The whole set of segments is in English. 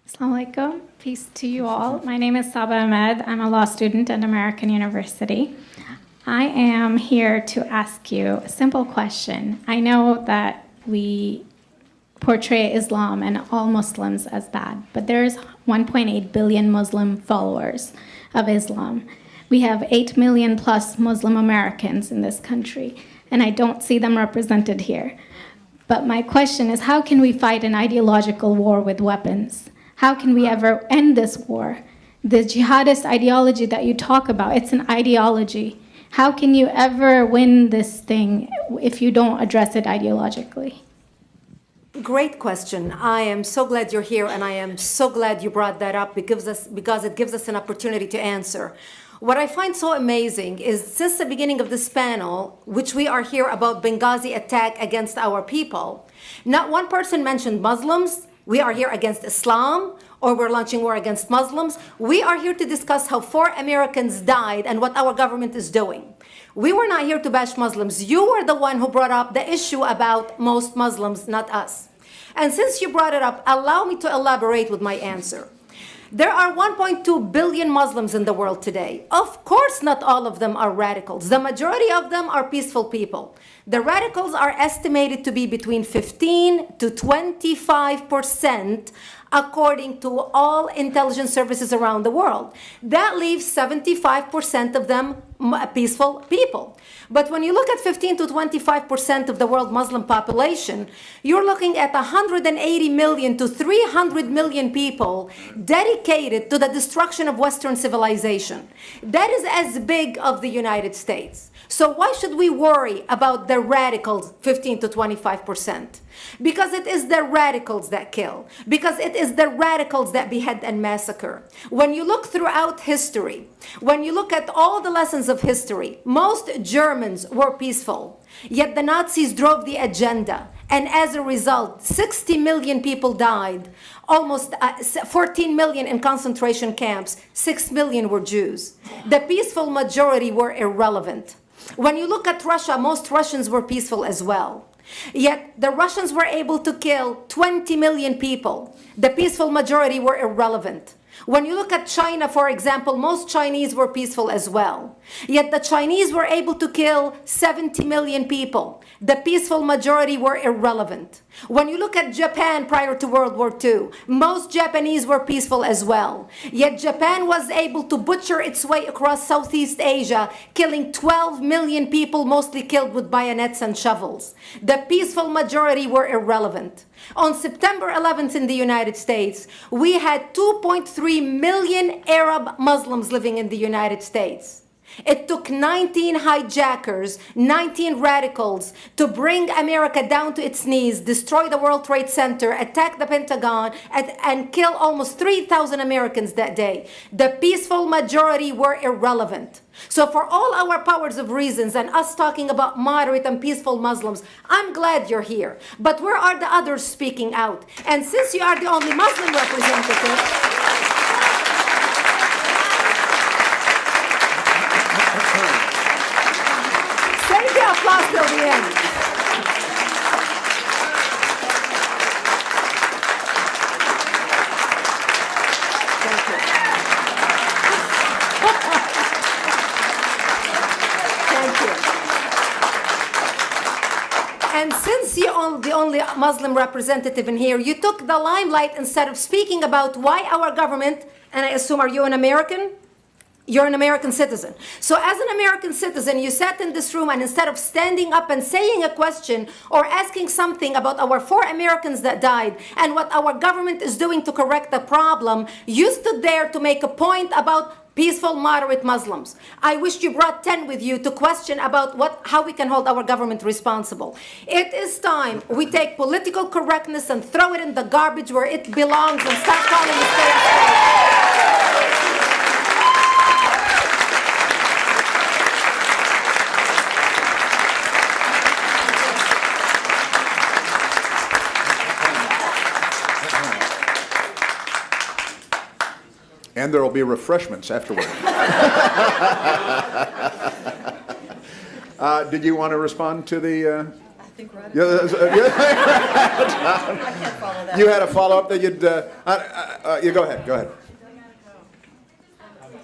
Assalamu alaikum. Peace to you all. My name is Saba Ahmed. I'm a law student at American University. I am here to ask you a simple question. I know that we portray Islam and all Muslims as bad, but there's 1.8 billion Muslim followers of Islam. We have 8 million plus Muslim Americans in this country, and I don't see them represented here. But my question is, how can we fight an ideological war with weapons? How can we ever end this war? The jihadist ideology that you talk about, it's an ideology. How can you ever win this thing if you don't address it ideologically? Great question. I am so glad you're here, and I am so glad you brought that up because it gives us an opportunity to answer. What I find so amazing is since the beginning of this panel, which we are here about Benghazi attack against our people, not one person mentioned Muslims. We are here against Islam, or we're launching war against Muslims. We are here to discuss how 4 Americans died and what our government is doing. We were not here to bash Muslims. You were the one who brought up the issue about most Muslims, not us. And since you brought it up, allow me to elaborate with my answer. There are 1.2 billion Muslims in the world today. Of course, not all of them are radicals. The majority of them are peaceful people. The radicals are estimated to be between 15 to 25%, according to all intelligence services around the world. That leaves 75% of them peaceful people. But when you look at 15 to 25% of the world Muslim population, you're looking at 180 million to 300 million people dedicated to the destruction of Western civilization. That is as big of the United States. So why should we worry about the radicals, 15 to 25%? Because it is the radicals that kill. Because it is the radicals that behead and massacre. When you look throughout history, when you look at all the lessons of history, most Germans were peaceful. Yet the Nazis drove the agenda. And as a result, 60 million people died. Almost 14 million in concentration camps. 6 million were Jews. The peaceful majority were irrelevant. When you look at Russia, most Russians were peaceful as well. Yet the Russians were able to kill 20 million people. The peaceful majority were irrelevant. When you look at China, for example, most Chinese were peaceful as well. Yet the Chinese were able to kill 70 million people. The peaceful majority were irrelevant. When you look at Japan prior to World War II, most Japanese were peaceful as well. Yet Japan was able to butcher its way across Southeast Asia, killing 12 million people, mostly killed with bayonets and shovels. The peaceful majority were irrelevant. On September 11th in the United States, we had 2.3 million Arab Muslims living in the United States. It took 19 hijackers, 19 radicals to bring America down to its knees, destroy the World Trade Center, attack the Pentagon, and kill almost 3,000 Americans that day. The peaceful majority were irrelevant. So for all our powers of reasons and us talking about moderate and peaceful Muslims, I'm glad you're here. But where are the others speaking out? And since you are the only Muslim representative, save the applause till the end. And since you're the only Muslim representative in here, you took the limelight instead of speaking about why our government, and I assume, are you an American? You're an American citizen. So as an American citizen, you sat in this room and instead of standing up and saying a question or asking something about our 4 Americans that died and what our government is doing to correct the problem, you stood there to make a point about peaceful, moderate Muslims. I wish you brought 10 with you to question about how we can hold our government responsible. It is time we take political correctness and throw it in the garbage where it belongs and start calling it state. And there will be refreshments afterward. Did you want to respond to the think we're out of Yeah, I can't follow that. you had a follow-up that you'd, you go ahead.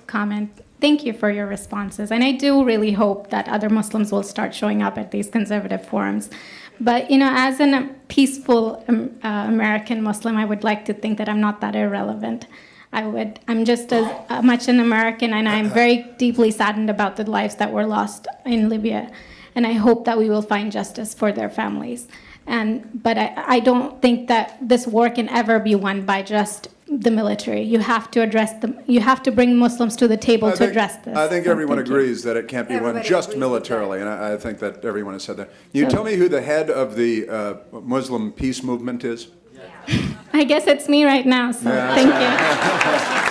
Comment. Thank you for your responses. And I do really hope that other Muslims will start showing up at these conservative forums. But, as a peaceful American Muslim, I would like to think that I'm not that irrelevant. I'm just as much an American, and I'm very deeply saddened about the lives that were lost in Libya. And I hope that we will find justice for their families. But I don't think that this war can ever be won by just the military. You have to you have to bring Muslims to the table to address this. I think So everyone thank you. agrees that it can't be won Everybody just agrees with militarily, and I think that everyone has said that. You So- tell me who the head of the Muslim peace movement is? I guess it's me right now, so thank you.